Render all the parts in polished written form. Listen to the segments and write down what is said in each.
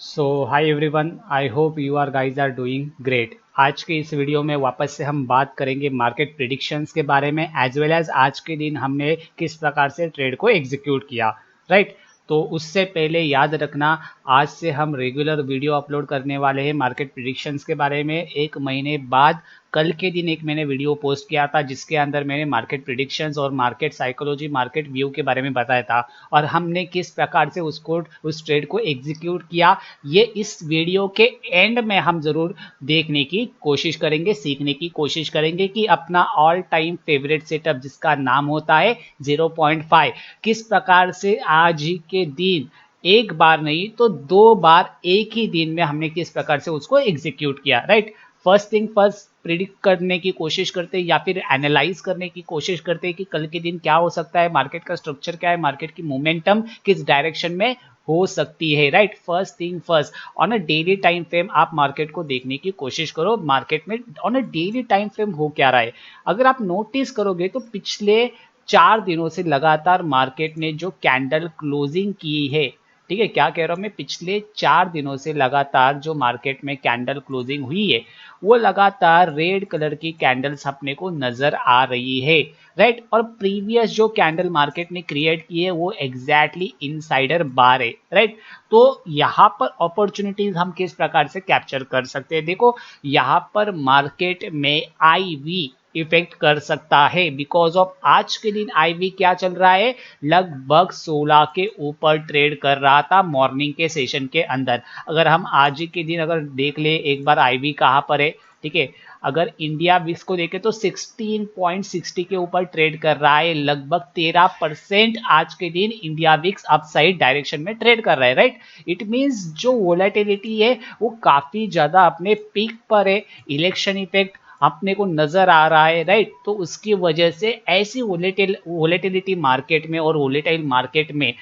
So hi everyone, I hope you are guys are doing great. आज के इस video में वापस से हम बात करेंगे मार्केट प्रिडिक्शंस के बारे में, एज वेल एज आज के दिन हमने किस प्रकार से ट्रेड को एग्जीक्यूट किया। राइट, तो उससे पहले याद रखना, आज से हम रेगुलर वीडियो अपलोड करने वाले हैं मार्केट प्रिडिक्शंस के बारे में। एक महीने बाद कल के दिन एक मैंने वीडियो पोस्ट किया था जिसके अंदर मैंने मार्केट प्रिडिक्शंस और मार्केट साइकोलॉजी, मार्केट व्यू के बारे में बताया था और हमने किस प्रकार से उस ट्रेड को एग्जीक्यूट किया। ये इस वीडियो के एंड में हम जरूर देखने की कोशिश करेंगे, सीखने की कोशिश करेंगे कि अपना ऑल टाइम फेवरेट सेटअप जिसका नाम होता है 0.5 किस प्रकार से आज ही के दिन एक बार नहीं तो दो बार एक ही दिन में हमने किस प्रकार से उसको एग्जीक्यूट किया। Right, first thing first predict करने की कोशिश करते हैं या फिर एनालाइज करने की कोशिश करते हैं कि कल के दिन क्या हो सकता है, मार्केट का स्ट्रक्चर क्या है, मार्केट की मोमेंटम किस डायरेक्शन में हो सकती है। Right, first thing first, on a daily time frame आप मार्केट को देखने की कोशिश करो। मार्केट में on a daily time frame हो क्या रहा है, अगर आप नोटिस करोगे तो पिछले 4 दिनों से लगातार मार्केट ने जो कैंडल क्लोजिंग की है, ठीक है, क्या कह रहा हूं मैं, पिछले 4 दिनों से लगातार जो मार्केट में कैंडल क्लोजिंग हुई है वो लगातार रेड कलर की कैंडल्स अपने को नजर आ रही है। राइट, और प्रीवियस जो कैंडल मार्केट ने क्रिएट की है वो एग्जैक्टली इनसाइडर बार है। राइट, तो यहाँ पर अपॉर्चुनिटीज हम किस प्रकार से कैप्चर कर सकते हैं, देखो यहाँ पर मार्केट में आईवी इफेक्ट कर सकता है बिकॉज ऑफ आज के दिन आईवी क्या चल रहा है, लगभग 16 के ऊपर ट्रेड कर रहा था मॉर्निंग के सेशन के अंदर। अगर हम आज ही के दिन अगर देख ले एक बार आईवी कहाँ पर है, ठीक है, अगर इंडिया विक्स को देखें तो 16.60 के ऊपर ट्रेड कर रहा है, लगभग 13% आज के दिन इंडिया विक्स अपसाइड डायरेक्शन में ट्रेड कर रहा है। राइट, इट मींस जो वोलेटिलिटी है वो काफी ज्यादा अपने पीक पर है, इलेक्शन इफेक्ट अपने को नजर आ रहा है। राइट, तो उसकी वजह से ऐसी वोलेटिलिटी मार्केट में और वोलेटाइल मार्केट में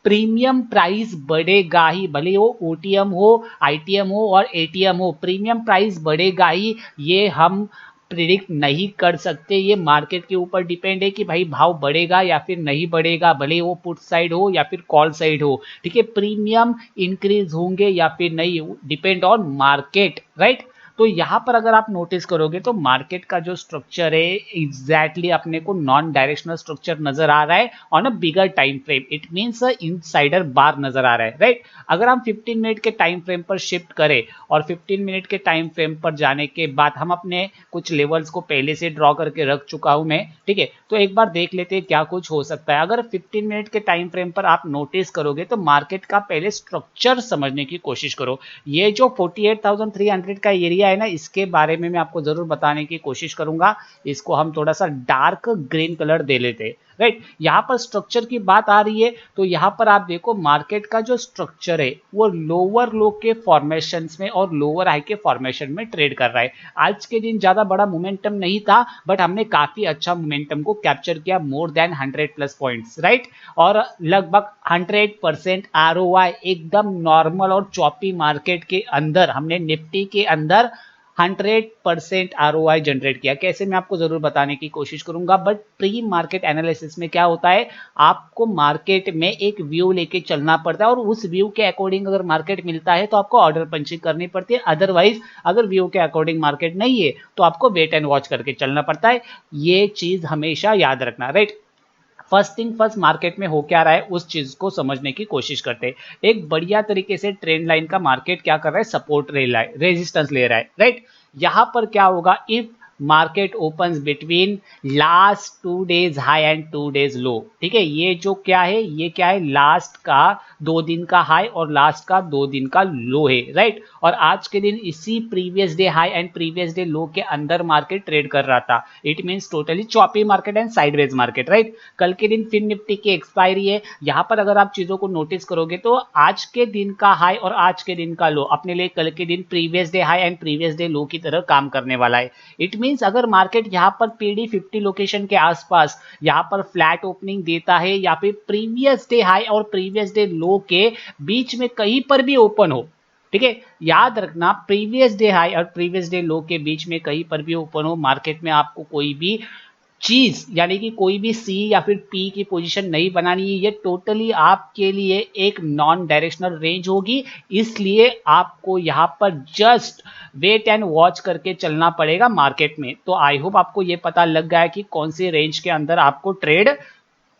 प्रीमियम प्राइस बढ़ेगा ही, भले वो ओटीएम हो, आईटीएम हो और एटीएम हो, प्रीमियम प्राइस बढ़ेगा ही। ये हम प्रिडिक्ट नहीं कर सकते, ये मार्केट के ऊपर डिपेंड है कि भाई भाव बढ़ेगा या फिर नहीं बढ़ेगा, भले वो पुट साइड हो या फिर कॉल साइड हो। ठीक है, प्रीमियम इंक्रीज होंगे या फिर नहीं, डिपेंड ऑन मार्केट। राइट, तो यहां पर अगर आप नोटिस करोगे तो मार्केट का जो स्ट्रक्चर है एग्जैक्टली अपने को नॉन डायरेक्शनल स्ट्रक्चर नजर आ रहा है on a bigger time frame, it means insider bar नजर आ रहा है। राइट, अगर हम 15 मिनट के टाइम फ्रेम पर शिफ्ट करें और 15 मिनट के टाइम फ्रेम पर जाने के बाद हम अपने कुछ लेवल्स को पहले से ड्रॉ करके रख चुका हूं मैं, ठीक है, तो एक बार देख लेते हैं क्या कुछ हो सकता है। अगर 15 मिनट के टाइम फ्रेम पर आप नोटिस करोगे तो मार्केट का पहले स्ट्रक्चर समझने की कोशिश करो। ये जो 48,300 का एरिया है ना, इसके बारे में मैं आपको जरूर बताने की कोशिश करूंगा। इसको हम थोड़ा सा डार्क ग्रीन कलर दे लेते हैं। राइट, यहां पर स्ट्रक्चर की बात आ रही है तो यहां पर आप देखो मार्केट का जो स्ट्रक्चर है वो लोअर लो के फॉर्मेशन में और लोअर हाई के फॉर्मेशन में ट्रेड कर रहा है। आज के दिन ज्यादा बड़ा मोमेंटम नहीं था बट हमने काफी अच्छा मोमेंटम को कैप्चर किया, मोर देन 100+ पॉइंट्स। राइट, और लगभग 100% आरओआई, एकदम नॉर्मल और चॉपी मार्केट के अंदर हमने निफ्टी के अंदर 100% आरओआई जनरेट किया। कैसे, मैं आपको जरूर बताने की कोशिश करूंगा, बट प्री मार्केट एनालिसिस में क्या होता है, आपको मार्केट में एक व्यू लेके चलना पड़ता है और उस व्यू के अकॉर्डिंग अगर मार्केट मिलता है तो आपको ऑर्डर पंचिंग करनी पड़ती है, अदरवाइज अगर व्यू के अकॉर्डिंग मार्केट नहीं है तो आपको वेट एंड वॉच करके चलना पड़ता है। ये चीज हमेशा याद रखना। Right, first thing first, market में हो क्या रहा है उस चीज को समझने की कोशिश करते हैं। एक बढ़िया तरीके से ट्रेंड लाइन का मार्केट क्या कर रहा है, सपोर्ट रेजिस्टेंस ले रहा है। राइट, यहां पर क्या होगा, if market opens between last 2 days high and 2 days low, ठीक है, ये जो क्या है, ये क्या है, लास्ट का 2 दिन का हाई और लास्ट का 2 दिन का लो है। राइट, और आज के दिन इसी previous day high and previous day लो के अंदर मार्केट ट्रेड कर रहा था, it means totally choppy market and sideways market. Right, कल के दिन फिर निफ्टी की एक्सपायरी है, यहां पर अगर आप चीजों को नोटिस करोगे तो आज के दिन का हाई और आज के दिन का लो अपने लिए कल के दिन previous day high and previous day लो की तरह काम करने वाला है। इट मींस अगर मार्केट यहां पर पीडी 50 लोकेशन के आसपास यहां पर फ्लैट ओपनिंग देता है या फिर प्रीवियस डे हाई और प्रीवियस डे लो के बीच में कहीं पर भी ओपन हो, ठीक है, याद रखना प्रीवियस डे हाई और प्रीवियस डे लो के बीच में कहीं पर भी ओपन हो, मार्केट में आपको कोई भी चीज यानी कि कोई भी सी या फिर पी की पोजीशन नहीं बनानी है। ये टोटली आपके लिए एक नॉन डायरेक्शनल रेंज होगी, इसलिए आपको यहां पर जस्ट वेट एंड वॉच करके चलना पड़ेगा मार्केट में। तो आई होप आपको ये पता लग गया है कि कौन सी रेंज के अंदर आपको ट्रेड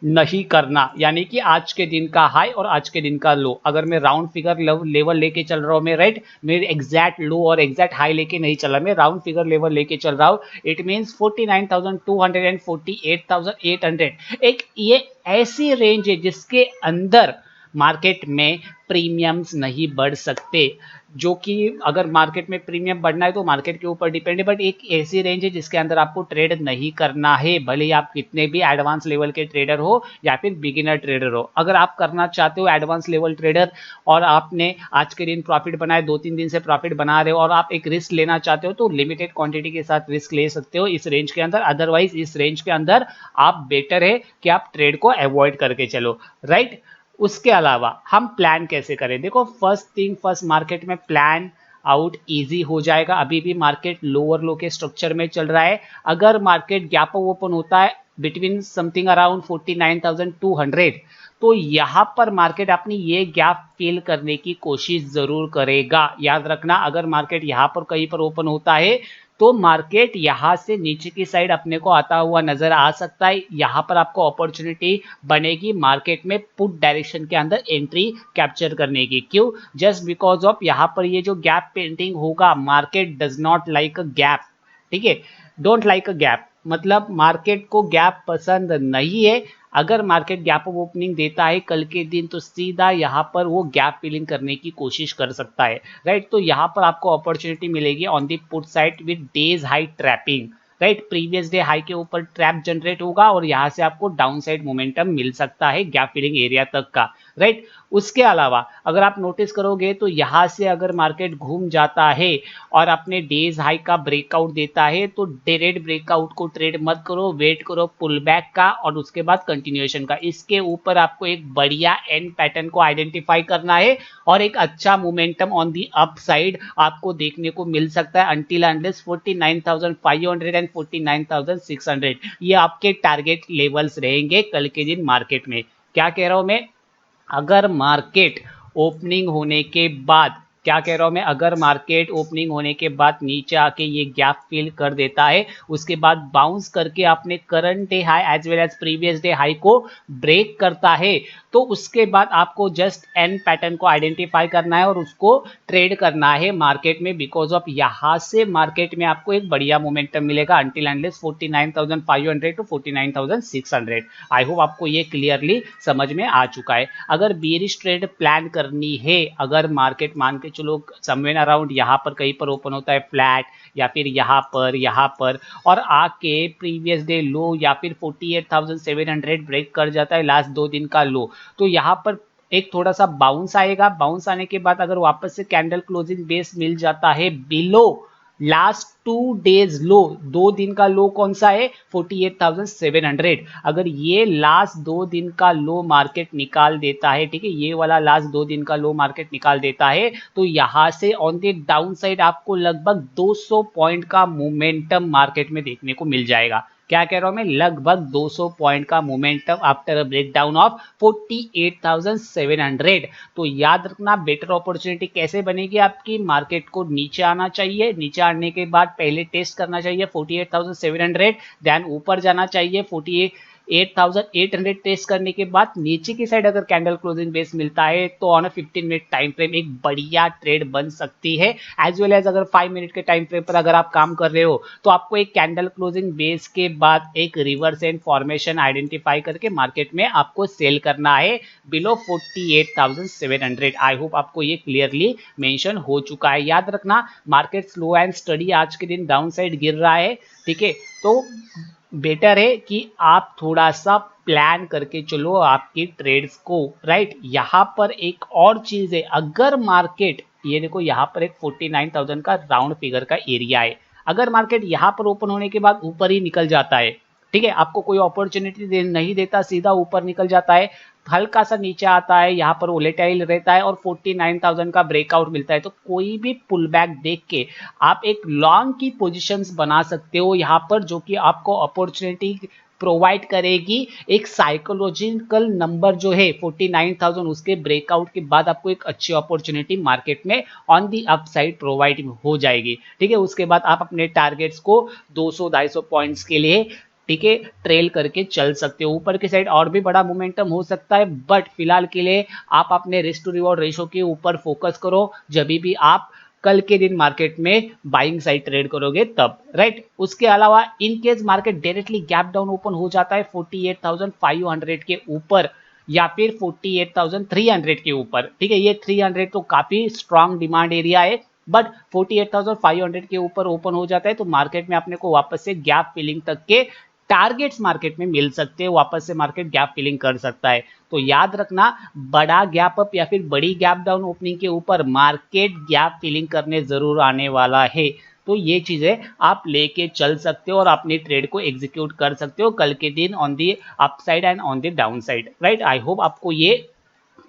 नहीं करना, यानी कि आज के दिन का हाई और आज के दिन का लो। अगर मैं राउंड फिगर लेवल लेके चल रहा हूं, मैं राइट, मेरे एग्जैक्ट लो और एग्जैक्ट हाई लेके नहीं चल रहा, मैं राउंड फिगर लेवल लेके चल रहा हूं। इट मींस 49,200 एंड 48,800 एक ये ऐसी रेंज है जिसके अंदर मार्केट में प्रीमियम्स नहीं बढ़ सकते। जो कि अगर मार्केट में प्रीमियम बढ़ना है तो मार्केट के ऊपर डिपेंड है, बट एक ऐसी रेंज है जिसके अंदर आपको ट्रेड नहीं करना है, भले ही आप कितने भी एडवांस लेवल के ट्रेडर हो या फिर बिगिनर ट्रेडर हो। अगर आप करना चाहते हो एडवांस लेवल ट्रेडर और आपने आज के दिन प्रॉफिट बनाए, 2-3 दिन से प्रॉफिट बना रहे हो और आप एक रिस्क लेना चाहते हो, तो लिमिटेड क्वांटिटी के साथ रिस्क ले सकते हो इस रेंज के अंदर। अदरवाइज इस रेंज के अंदर आप बेटर है कि आप ट्रेड को अवॉइड करके चलो, राइट। उसके अलावा हम प्लान कैसे करें, देखो फर्स्ट थिंग फर्स्ट, मार्केट में प्लान आउट इजी हो जाएगा। अभी भी मार्केट लोअर लो के स्ट्रक्चर में चल रहा है। अगर मार्केट गैप अप ओपन होता है बिटवीन समथिंग अराउंड 49,200, तो यहां पर मार्केट अपनी ये गैप फिल करने की कोशिश जरूर करेगा। याद रखना, अगर मार्केट यहां पर कहीं पर ओपन होता है तो मार्केट यहां से नीचे की साइड अपने को आता हुआ नजर आ सकता है। यहां पर आपको अपॉर्चुनिटी बनेगी मार्केट में पुट डायरेक्शन के अंदर एंट्री कैप्चर करने की। क्यों? जस्ट बिकॉज ऑफ यहां पर ये जो गैप पेंटिंग होगा, market does not like a gap, ठीक है, डोंट लाइक अ गैप, मतलब मार्केट को गैप पसंद नहीं है। अगर मार्केट गैप अप ओपनिंग देता है कल के दिन तो सीधा यहां पर वो गैप फिलिंग करने की कोशिश कर सकता है, राइट। तो यहां पर आपको अपॉर्चुनिटी मिलेगी on the put side with days high trapping, right. Previous day high के ऊपर ट्रैप जनरेट होगा और यहां से आपको डाउन साइड मोमेंटम मिल सकता है गैप फिलिंग एरिया तक का, राइट। उसके अलावा अगर आप नोटिस करोगे तो यहां से अगर मार्केट घूम जाता है और अपने डेज हाई का ब्रेकआउट देता है तो डायरेक्ट ब्रेकआउट को ट्रेड मत करो, वेट करो पुल बैक का और उसके बाद कंटिन्यूएशन का। इसके ऊपर आपको एक बढ़िया एंड पैटर्न को आइडेंटिफाई करना है और एक अच्छा momentum on the up side आपको देखने को मिल सकता है अंटिल अनलेस 49,500 एंड 49,600, ये आपके टारगेट लेवल्स रहेंगे कल के दिन मार्केट में। क्या कह रहा हूं मैं, अगर मार्केट ओपनिंग होने के बाद, क्या कह रहा हूं मैं, अगर मार्केट ओपनिंग होने के बाद नीचे आके ये गैप फिल कर देता है, उसके बाद बाउंस करके अपने current day high as well as previous day high को ब्रेक करता है, तो उसके बाद आपको जस्ट एन पैटर्न को आइडेंटिफाई करना है और उसको ट्रेड करना है मार्केट में। बिकॉज ऑफ यहां से मार्केट में आपको एक बढ़िया मोमेंटम मिलेगा until endless 49,500 to 49,600। I hope आपको ये क्लियरली समझ में आ चुका है। अगर बेरिश ट्रेड प्लान करनी है, अगर मार्केट मान के चलो समवेयर अराउंड यहाँ पर कहीं पर ओपन होता है फ्लैट या फिर यहाँ पर और आके प्रीवियस डे लो या फिर 48,700 ब्रेक कर जाता है लास्ट 2 दिन का लो, तो यहाँ पर एक थोड़ा सा बाउंस आएगा। बाउंस आने के बाद अगर वापस से कैंडल क्लोजिंग बेस मिल जाता है बिलो लास्ट 2 डेज लो, 2 दिन का लो कौन सा है 48,700, अगर ये लास्ट 2 दिन का लो मार्केट निकाल देता है, ठीक है, ये वाला लास्ट 2 दिन का लो मार्केट निकाल देता है, तो यहां से ऑन द डाउन साइड आपको लगभग 200 पॉइंट का मोमेंटम मार्केट में देखने को मिल जाएगा। क्या कह रहा हूं मैं, लगभग 200 पॉइंट का momentum after a breakdown of 48,700। तो याद रखना बेटर अपॉर्चुनिटी कैसे बनेगी आपकी, मार्केट को नीचे आना चाहिए, नीचे आने के बाद पहले टेस्ट करना चाहिए 48,700, देन ऊपर जाना चाहिए 48,800 टेस्ट करने के बाद नीचे की साइड अगर कैंडल क्लोजिंग बेस मिलता है तो on a 15 minute time frame एक बढ़िया ट्रेड बन सकती है। एज वेल एज अगर 5 मिनट के टाइम फ्रेम पर अगर आप काम कर रहे हो तो आपको एक कैंडल क्लोजिंग बेस के बाद एक रिवर्स एंड फॉर्मेशन आइडेंटिफाई करके मार्केट में आपको सेल करना है बिलो 48,700। आई होप आपको ये क्लियरली मेंशन हो चुका है। याद रखना मार्केट स्लो एंड स्टडी आज के दिन डाउन साइड गिर रहा है, ठीक है, तो बेटर है कि आप थोड़ा सा प्लान करके चलो आपकी ट्रेड्स को, राइट। यहां पर एक और चीज है, अगर मार्केट, ये देखो यहां पर एक 49,000 का राउंड फिगर का एरिया है, अगर मार्केट यहां पर ओपन होने के बाद ऊपर ही निकल जाता है, ठीक है, आपको कोई अपॉर्चुनिटी नहीं देता, सीधा ऊपर निकल जाता है, हल्का सा नीचे आता है, यहाँ पर वोलेटाइल रहता है और 49,000 का ब्रेकआउट मिलता है, तो कोई भी पुल बैक देख के आप एक लॉन्ग की पोजीशंस बना सकते हो यहाँ पर, जो कि आपको अपॉर्चुनिटी प्रोवाइड करेगी। एक साइकोलॉजिकल नंबर जो है 49,000, उसके ब्रेकआउट के बाद आपको एक अच्छी अपॉर्चुनिटी मार्केट में ऑन दी अपसाइड प्रोवाइड हो जाएगी। ठीक है, उसके बाद आप अपने टारगेट्स को 200-250 पॉइंट्स के लिए, ठीक है, ट्रेल करके चल सकते हो। ऊपर की साइड और भी बड़ा मोमेंटम हो सकता है, बट फिलहाल के लिए आप अपने रिस्क टू रिवॉर्ड रेशो के ऊपर फोकस करो जब भी आप कल के दिन मार्केट में बाइंग साइड ट्रेड करोगे तब, राइट। उसके अलावा in case market directly gap down open हो जाता है 48,500 के ऊपर या फिर 48,300 के ऊपर, ठीक है, ये 300 तो काफी स्ट्रांग डिमांड एरिया है, बट 48,500 के ऊपर ओपन हो जाता है तो मार्केट में अपने को वापस से गैप फिलिंग तक के टारगेट्स मार्केट में मिल सकते हैं, वापस से मार्केट गैप फिलिंग कर सकता है। तो याद रखना, बड़ा गैप अप या फिर बड़ी गैप डाउन ओपनिंग के ऊपर मार्केट गैप फिलिंग करने जरूर आने वाला है। तो ये चीजें आप लेके चल सकते हो और अपनी ट्रेड को एग्जीक्यूट कर सकते हो कल के दिन on the upside and on the down side, right. I hope आपको ये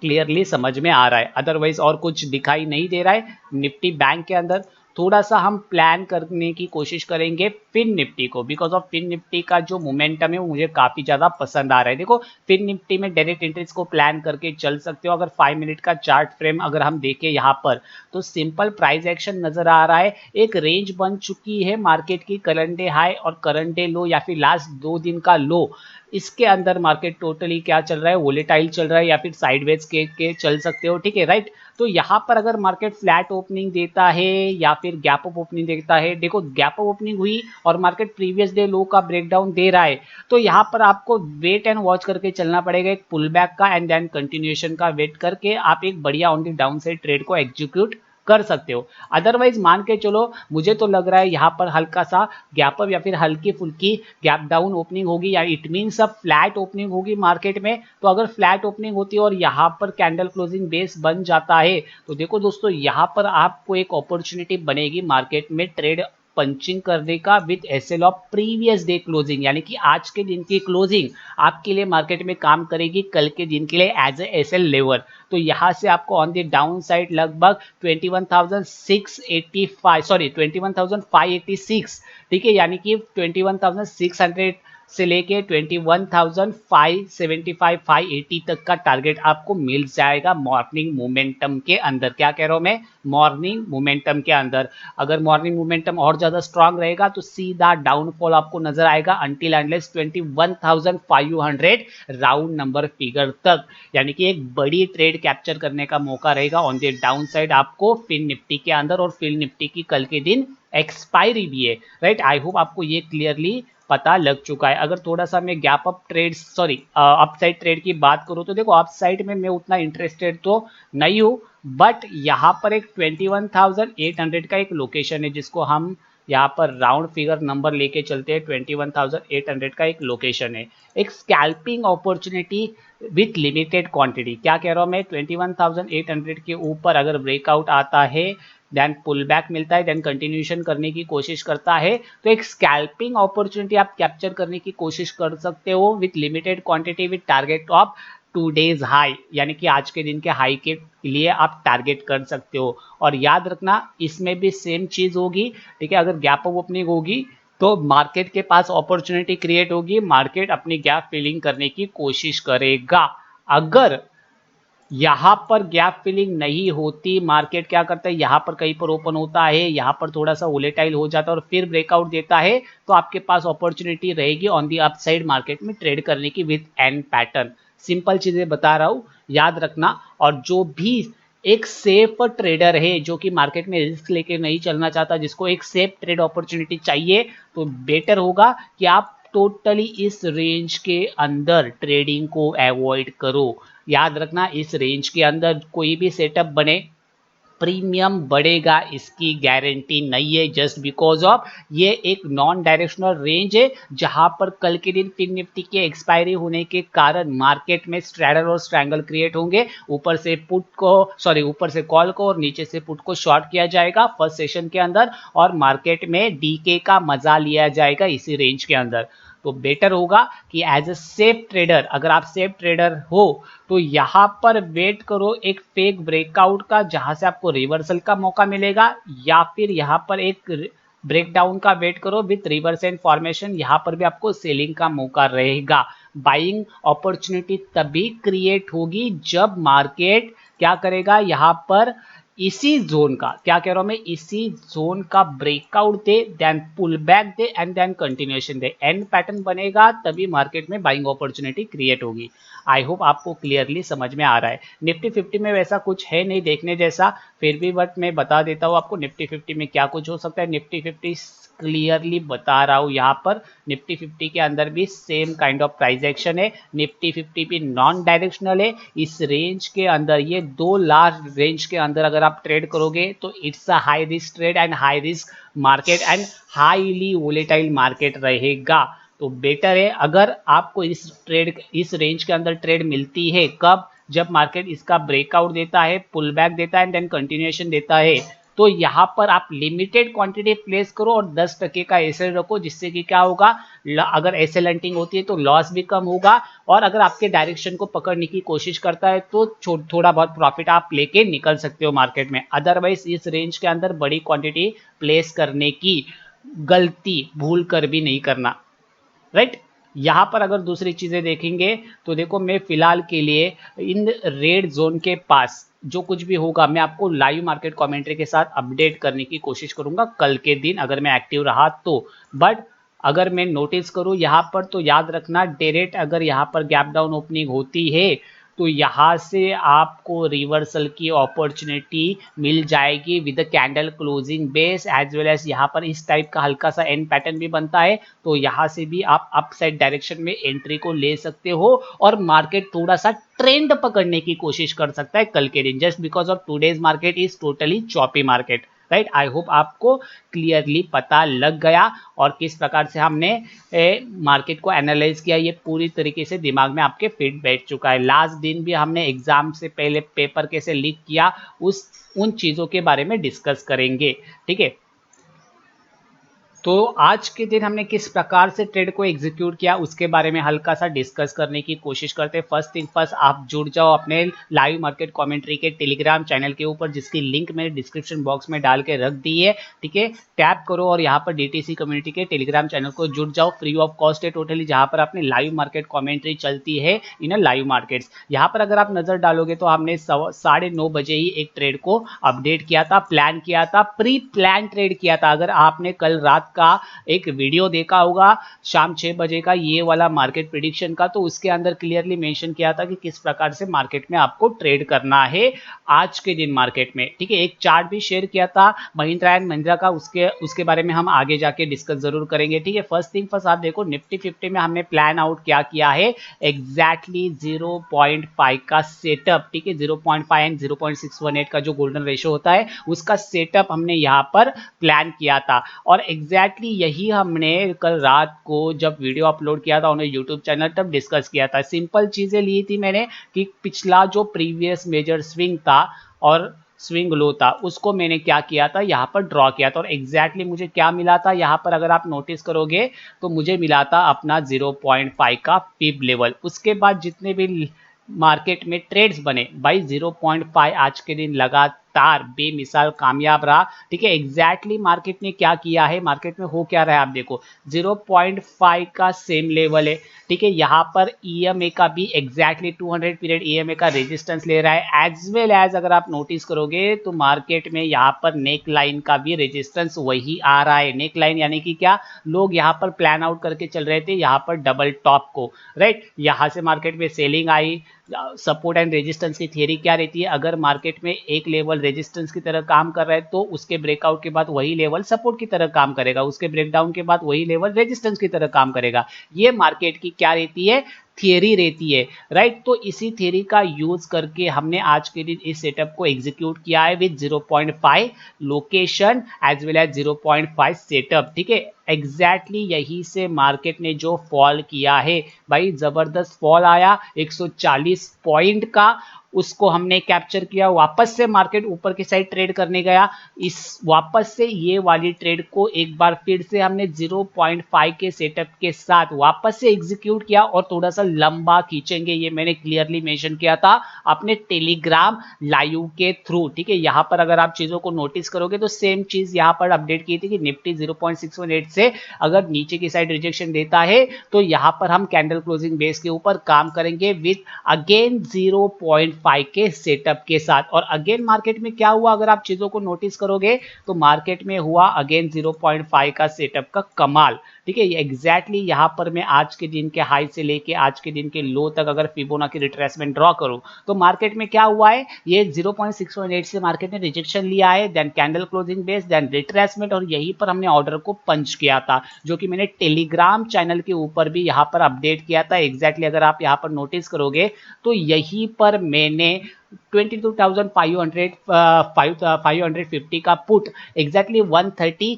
क्लियरली समझ में आ रहा है, अदरवाइज और कुछ दिखाई नहीं दे रहा है। निफ्टी बैंक के अंदर थोड़ा सा हम प्लान करने की कोशिश करेंगे फिन निफ्टी को, बिकॉज ऑफ फिन निफ्टी का जो मोमेंटम है वो मुझे काफी ज्यादा पसंद आ रहा है। देखो, फिन निफ्टी में डायरेक्ट एंट्रीज को प्लान करके चल सकते हो। अगर 5 मिनट का चार्ट फ्रेम अगर हम देखें यहाँ पर, तो सिंपल प्राइस एक्शन नजर आ रहा है। एक रेंज बन चुकी है मार्केट की, करंट डे हाई और करंट डे लो या फिर लास्ट 2 दिन का लो, इसके अंदर मार्केट टोटली क्या चल रहा है, वोलेटाइल चल रहा है या फिर साइडवेज के चल सकते हो, ठीक है, राइट। तो यहाँ पर अगर मार्केट फ्लैट ओपनिंग देता है या फिर गैप अप ओपनिंग देता है, देखो गैप अप ओपनिंग हुई और मार्केट प्रीवियस डे लो का ब्रेकडाउन दे रहा है, तो यहाँ पर आपको वेट एंड वॉच करके चलना पड़ेगा, एक पुल बैक का एंड देन कंटिन्यूएशन का वेट करके आप एक बढ़िया on the down side trade को एग्जीक्यूट कर सकते हो। अदरवाइज मान के चलो, मुझे तो लग रहा है यहाँ पर हल्का सा गैप अप या फिर हल्की फुल्की गैप डाउन ओपनिंग होगी, या इट मीन्स अब फ्लैट ओपनिंग होगी मार्केट में। तो अगर फ्लैट ओपनिंग होती है और यहाँ पर कैंडल क्लोजिंग बेस बन जाता है, तो देखो दोस्तों, यहाँ पर आपको एक अपॉर्चुनिटी बनेगी मार्केट में ट्रेड पंचिंग करने का with SL of previous day closing, यानी कि आज के दिन की क्लोजिंग आपके लिए मार्केट में काम करेगी कल के दिन के लिए एज ए एसएल लेवल। तो यहां से आपको ऑन द डाउन साइड लगभग 21,685, सॉरी 21,586, ठीक है, यानी कि 21,600 से लेके 21,575 580 तक का टारगेट आपको मिल जाएगा मॉर्निंग मोमेंटम के अंदर। क्या कह रहा हूं मैं, मॉर्निंग मोमेंटम के अंदर। अगर मॉर्निंग मोमेंटम और ज्यादा स्ट्रांग रहेगा तो सीधा डाउनफॉल आपको नजर आएगा until endless 21,500 round number figure तक, यानी कि एक बड़ी ट्रेड कैप्चर करने का मौका रहेगा ऑन द डाउन साइड आपको फिन निफ्टी के अंदर। और फिन निफ्टी की कल के दिन एक्सपायरी भी है, राइट। आई होप आपको ये क्लियरली पता लग चुका है। अगर थोड़ा सा मैं gap up trade, sorry upside trade की बात करूं, तो देखो अपसाइड में मैं उतना इंटरेस्टेड तो नहीं हूं, बट यहाँ पर एक 21,800 का एक लोकेशन है जिसको हम यहाँ पर राउंड फिगर नंबर लेके चलते हैं। 21,800 का एक लोकेशन है, एक scalping opportunity with limited quantity. क्या कह रहा हूं मैं, 21,800 के ऊपर अगर ब्रेकआउट आता है, देन पुल बैक मिलता है, देन कंटिन्यूएशन करने की कोशिश करता है, तो एक स्कैल्पिंग अपॉर्चुनिटी आप कैप्चर करने की कोशिश कर सकते हो with limited quantity with target of 2 days high, यानी कि आज के दिन के हाई के लिए आप टारगेट कर सकते हो। और याद रखना, इसमें भी सेम चीज होगी, ठीक है। अगर गैप अप ओपनिंग होगी तो मार्केट के पास अपॉर्चुनिटी क्रिएट होगी, मार्केट अपनी गैप फिलिंग करने की कोशिश करेगा। अगर यहाँ पर गैप फिलिंग नहीं होती, मार्केट क्या करता है, यहाँ पर कहीं पर ओपन होता है, यहाँ पर थोड़ा सा वोलेटाइल हो जाता है और फिर ब्रेकआउट देता है, तो आपके पास अपॉर्चुनिटी रहेगी ऑन दी अपसाइड मार्केट में ट्रेड करने की विद एन पैटर्न। सिंपल चीजें बता रहा हूं, याद रखना। और जो भी एक सेफ ट्रेडर है, जो कि मार्केट में रिस्क लेके नहीं चलना चाहता, जिसको एक सेफ ट्रेड अपॉर्चुनिटी चाहिए, तो बेटर होगा कि आप टोटली इस रेंज के अंदर ट्रेडिंग को अवॉइड करो। याद रखना, इस रेंज के अंदर कोई भी सेटअप बने, प्रीमियम बढ़ेगा इसकी गारंटी नहीं है, जस्ट बिकॉज ऑफ ये एक नॉन डायरेक्शनल रेंज है, जहां पर कल के दिन फिन निफ्टी के एक्सपायरी होने के कारण मार्केट में स्ट्रैडल और स्ट्रैंगल क्रिएट होंगे। ऊपर से पुट को, सॉरी ऊपर से कॉल को और नीचे से पुट को शॉर्ट किया जाएगा फर्स्ट सेशन के अंदर, और मार्केट में डीके का मजा लिया जाएगा इसी रेंज के अंदर। तो बेटर होगा कि एज अ सेफ ट्रेडर, अगर आप सेफ ट्रेडर हो तो यहाँ पर वेट करो एक फेक ब्रेकआउट का, जहां से आपको रिवर्सल का मौका मिलेगा, या फिर यहाँ पर एक ब्रेकडाउन का वेट करो विथ रिवर्स एंड फॉर्मेशन, यहां पर भी आपको सेलिंग का मौका रहेगा। बाइंग अपॉर्चुनिटी तभी क्रिएट होगी जब मार्केट क्या करेगा, यहां पर इसी जोन का, क्या कह रहा हूं मैं, इसी जोन का ब्रेकआउट दे, देन पुल बैक दे एंड देन कंटिन्यूएशन दे, एंड पैटर्न बनेगा, तभी मार्केट में बाइंग अपॉर्चुनिटी क्रिएट होगी। आई होप आपको क्लियरली समझ में आ रहा है। निफ्टी 50 में वैसा कुछ है नहीं देखने जैसा, फिर भी बट मैं बता देता हूँ आपको निफ्टी 50 में क्या कुछ हो सकता है। निफ्टी 50 क्लियरली बता रहा हूँ यहाँ पर, निफ्टी 50 के अंदर भी same kind of price action है। निफ्टी 50 भी नॉन डायरेक्शनल है। इस रेंज के अंदर, ये दो लार्ज रेंज के अंदर अगर आप ट्रेड करोगे तो it's a high risk trade and high risk market and highly volatile market रहेगा। तो बेटर है अगर आपको इस रेंज के अंदर ट्रेड मिलती है, कब, जब मार्केट इसका ब्रेकआउट देता है, पुल बैक देता है एंड देन कंटिन्यूएशन देता है, तो यहाँ पर आप लिमिटेड क्वांटिटी प्लेस करो और 10% का एसएल रखो, जिससे कि क्या होगा, अगर एसएल हंटिंग होती है तो लॉस भी कम होगा, और अगर आपके डायरेक्शन को पकड़ने की कोशिश करता है तो थोड़ा बहुत प्रॉफिट आप लेके निकल सकते हो मार्केट में। अदरवाइज इस रेंज के अंदर बड़ी क्वांटिटी प्लेस करने की गलती भूल कर भी नहीं करना, राइट। यहां पर अगर दूसरी चीजें देखेंगे तो देखो, मैं फिलहाल के लिए इन रेड जोन के पास जो कुछ भी होगा मैं आपको लाइव मार्केट कमेंट्री के साथ अपडेट करने की कोशिश करूंगा कल के दिन, अगर मैं एक्टिव रहा तो। बट अगर मैं नोटिस करूं यहां पर, तो याद रखना डायरेक्ट अगर यहां पर गैप डाउन ओपनिंग होती है तो यहां से आपको रिवर्सल की अपॉर्चुनिटी मिल जाएगी with candle closing base, as well as यहां पर इस टाइप का हल्का सा एंड पैटर्न भी बनता है, तो यहां से भी आप अपसाइड डायरेक्शन में एंट्री को ले सकते हो और मार्केट थोड़ा सा ट्रेंड पकड़ने की कोशिश कर सकता है कल के दिन, just because of today's market is totally choppy market, right. I hope आपको क्लियरली पता लग गया और किस प्रकार से हमने मार्केट को एनालाइज किया, ये पूरी तरीके से दिमाग में आपके फिट बैठ चुका है। लास्ट दिन भी हमने एग्जाम से पहले पेपर कैसे लीक किया उन चीजों के बारे में डिस्कस करेंगे, ठीक है। तो आज के दिन हमने किस प्रकार से ट्रेड को एग्जीक्यूट किया उसके बारे में हल्का सा डिस्कस करने की कोशिश करते हैं। फर्स्ट थिंग फर्स्ट, आप जुड़ जाओ अपने लाइव मार्केट कमेंट्री के टेलीग्राम चैनल के ऊपर, जिसकी लिंक मैंने डिस्क्रिप्शन बॉक्स में डाल के रख दी है, ठीक है। टैप करो और यहाँ पर डीटीसी कम्युनिटी के टेलीग्राम चैनल को जुड़ जाओ, फ्री ऑफ कॉस्ट है टोटली, जहाँ पर अपनी लाइव मार्केट कमेंट्री चलती है इन अ लाइव मार्केट्स। यहाँ पर अगर आप नजर डालोगे तो हमने 9:30 बजे ही एक ट्रेड को अपडेट किया था, प्लान किया था, प्री प्लान ट्रेड किया था। अगर आपने कल रात का एक वीडियो देखा होगा शाम 6 बजे का, ये वाला मार्केट प्रिडिक्शन का, तो उसके अंदर क्लियरली मेंशन किया था कि किस प्रकार से मार्केट में आपको ट्रेड करना है आज के दिन मार्केट में, ठीक है। एक चार्ट भी शेयर किया था महिंद्रा एंड महिंद्रा का, उसके बारे में हम आगे जाके डिस्कस जरूर करेंगे, ठीक है। फर्स्ट थिंग फर्स्ट, आप देखो निफ्टी 50 में हमने प्लान आउट क्या किया है, एग्जैक्टली 0.5 का सेटअप, ठीक है। 0.5 एंड 0.618 का जो गोल्डन रेशियो होता है उसका सेटअप हमने यहाँ पर प्लान किया था, और एग्जैक्टली यही हमने कल रात को जब वीडियो अपलोड किया था उन्हें यूट्यूब चैनल तब डिस्कस किया था। सिंपल चीजें ली थी मैंने कि पिछला जो प्रीवियस मेजर स्विंग था और स्विंग लो था उसको मैंने क्या किया था, यहाँ पर ड्रॉ किया था, और एग्जैक्टली मुझे क्या मिला था यहाँ पर अगर आप नोटिस करोगे तो मुझे मिला था अपना 0.5 का फिब लेवल। उसके बाद जितने भी मार्केट में ट्रेड्स बने भाई, 0.5 आज के दिन लगातार बेमिसाल कामयाब रहा, ठीक है। एग्जैक्टली मार्केट ने क्या किया है, मार्केट में हो क्या रहा है आप देखो, 0.5 का सेम लेवल है, ठीक है। यहाँ पर ईएमए का भी एग्जैक्टली 200 पीरियड ईएमए का रेजिस्टेंस ले रहा है, एज वेल एज अगर आप नोटिस करोगे तो मार्केट में यहाँ पर नेक लाइन का भी रेजिस्टेंस वही आ रहा है। नेक लाइन यानी कि क्या, लोग यहाँ पर प्लान आउट करके चल रहे थे यहाँ पर डबल टॉप को, राइट। यहाँ से मार्केट में selling I. Support and resistance की थियरी क्या रहती है, अगर मार्केट में एक लेवल रेजिस्टेंस की तरह काम कर रहा है तो उसके ब्रेकआउट के बाद वही लेवल सपोर्ट की तरह काम करेगा, उसके ब्रेकडाउन के बाद वही लेवल रेजिस्टेंस की तरह काम करेगा। ये मार्केट की क्या रहती है, थियरी रहती है, राइट। तो इसी थियरी का यूज करके हमने आज के दिन इस सेटअप को एग्जीक्यूट किया है with 0.5 location as well as 0.5 setup, ठीक है। एग्जैक्टली यही से मार्केट ने जो फॉल किया है भाई, जबरदस्त फॉल आया 140 पॉइंट का, उसको हमने कैप्चर किया, वापस से मार्केट ऊपर की साइड ट्रेड करने गया, इस वापस से ये वाली ट्रेड को एक बार फिर से हमने 0.5 के सेटअप के साथ वापस से एग्जीक्यूट किया और थोड़ा सा लंबा खींचेंगे, ये मैंने क्लियरली मेंशन किया था अपने टेलीग्राम लाइव के थ्रू। ठीक है, यहां पर अगर आप चीजों को नोटिस करोगे तो सेम चीज यहां पर अपडेट की थी कि निफ्टी 0.618 से अगर नीचे की साइड रिजेक्शन देता है तो यहां पर हम कैंडल क्लोजिंग बेस के ऊपर काम करेंगे विद अगेन 0.5 के सेटअप के साथ। और अगेन मार्केट में क्या हुआ, अगर आप चीजों को नोटिस करोगे तो मार्केट में हुआ अगेन 0.5 का सेटअप का कमाल। ठीक है, एग्जैक्टली यहां पर मैं आज के दिन के हाई से लेके आज के दिन के लो तक अगर फिबोनाची रिट्रेसमेंट ड्रॉ करूं तो मार्केट में क्या हुआ है, ये 0.618 से मार्केट ने रिजेक्शन लिया है, then candle closing base, then retracement, और यहीं पर हमने ऑर्डर को पंच किया था जो कि मैंने टेलीग्राम चैनल के ऊपर भी यहां पर अपडेट किया था। एग्जैक्टली अगर आप यहां पर नोटिस करोगे तो यहीं पर मैंने 22,550 का पुट एग्जैक्टली 135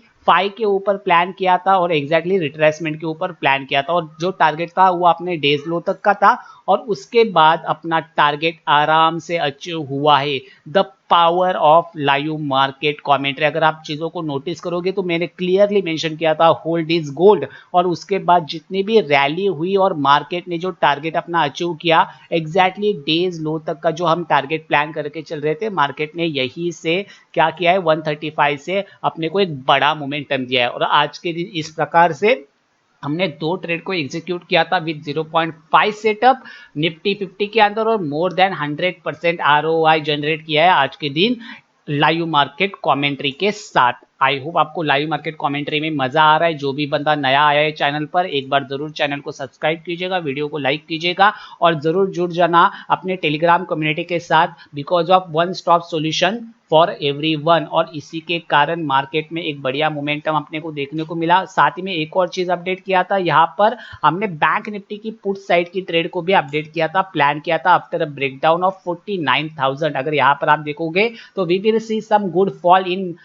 के ऊपर प्लान किया था और एग्जैक्टली रिट्रेसमेंट के ऊपर प्लान किया था, और जो टारगेट था वो अपने डेज लो तक का था और उसके बाद अपना टारगेट आराम से अचीव हुआ है। The power of live market commentary, अगर आप चीजों को नोटिस करोगे तो मैंने क्लियरली मेंशन किया था होल्ड इज गोल्ड, और उसके बाद जितनी भी रैली हुई और मार्केट ने जो टारगेट अपना अचीव किया एग्जैक्टली डेज लो तक का जो हम टारगेट प्लान करके चल रहे थे, मार्केट ने यही से क्या किया है 135 से अपने को एक बड़ा मोमेंटम दिया है। और आज के दिन इस प्रकार से हमने दो ट्रेड को एग्जीक्यूट किया था विद 0.5 सेटअप निफ्टी 50 के अंदर और मोर देन 100% आरओआई जनरेट किया है आज के दिन लाइव मार्केट कमेंट्री के साथ। आई होप आपको लाइव मार्केट कमेंट्री में मजा आ रहा है। जो भी बंदा नया आया है चैनल पर, एक बार जरूर चैनल को सब्सक्राइब कीजिएगा, वीडियो को लाइक कीजिएगा और जरूर जुड़ जाना अपने टेलीग्राम कम्युनिटी के साथ because of one stop solution for everyone. और इसी के कारण मार्केट में एक बढ़िया मोमेंटम अपने को देखने को मिला। साथ ही में एक और चीज अपडेट किया था, यहाँ पर हमने बैंक निफ्टी की पुट साइड की ट्रेड को भी अपडेट किया था, प्लान किया था आफ्टर अ ब्रेकडाउन ऑफ 49,000। अगर यहाँ पर आप देखोगे तो we will see some good fall in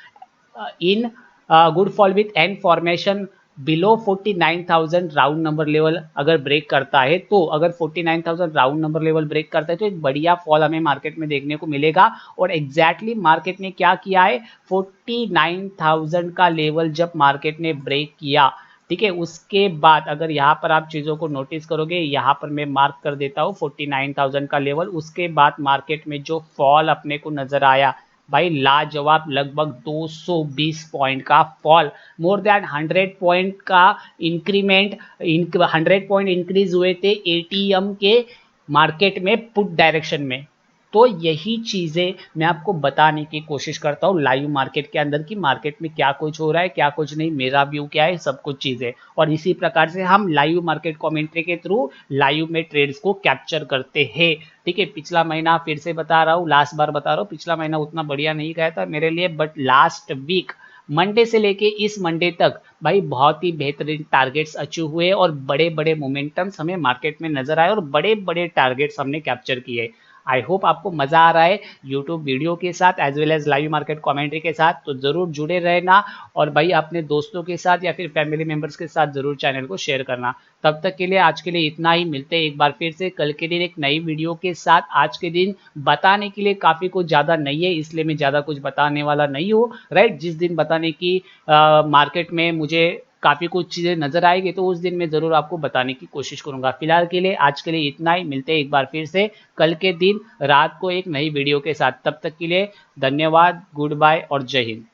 good fall with an formation below 49,000 round number level अगर ब्रेक करता है तो, अगर 49,000 राउंड नंबर लेवल ब्रेक करता है तो एक बढ़िया फॉल हमें मार्केट में देखने को मिलेगा। और एग्जैक्टली मार्केट ने क्या किया है, 49,000 का लेवल जब मार्केट ने ब्रेक किया, ठीक है, उसके बाद अगर यहाँ पर आप चीजों को नोटिस करोगे, यहाँ पर मैं मार्क कर देता हूँ 49,000 का लेवल, उसके बाद मार्केट में जो फॉल अपने को नजर आया भाई लाजवाब, लगभग 220 पॉइंट का फॉल, मोर देन 100 पॉइंट का इंक्रीमेंट, 100 पॉइंट इंक्रीज हुए थे एटीएम के मार्केट में पुट डायरेक्शन में। तो यही चीजें मैं आपको बताने की कोशिश करता हूँ लाइव मार्केट के अंदर की मार्केट में क्या कुछ हो रहा है क्या कुछ नहीं, मेरा व्यू क्या है, सब कुछ चीजें। और इसी प्रकार से हम लाइव मार्केट कमेंट्री के थ्रू लाइव में ट्रेड्स को कैप्चर करते हैं। ठीक है, पिछला महीना फिर से बता रहा हूँ, लास्ट बार बता रहा हूँ, पिछला महीना उतना बढ़िया नहीं गया था मेरे लिए, बट लास्ट वीक मंडे से लेके इस मंडे तक भाई बहुत ही बेहतरीन टारगेट्स अचीव हुए और बड़े बड़े मोमेंटम्स हमें मार्केट में नजर आए और बड़े बड़े टारगेट्स हमने कैप्चर किए। आई होप आपको मजा आ रहा है यूट्यूब वीडियो के साथ as well as live market commentary के साथ, तो जरूर जुड़े रहना और भाई अपने दोस्तों के साथ या फिर फैमिली मेंबर्स के साथ जरूर चैनल को शेयर करना। तब तक के लिए आज के लिए इतना ही, मिलते हैं एक बार फिर से कल के दिन एक नई वीडियो के साथ। आज के दिन बताने के लिए काफी कुछ ज्यादा नहीं है, इसलिए मैं ज्यादा कुछ बताने वाला नहीं हूँ, राइट। जिस दिन बताने की मार्केट में मुझे काफी कुछ चीजें नजर आएगी तो उस दिन मैं जरूर आपको बताने की कोशिश करूंगा। फिलहाल के लिए आज के लिए इतना ही, मिलते हैं एक बार फिर से कल के दिन रात को एक नई वीडियो के साथ। तब तक के लिए धन्यवाद, गुड बाय और जय हिंद।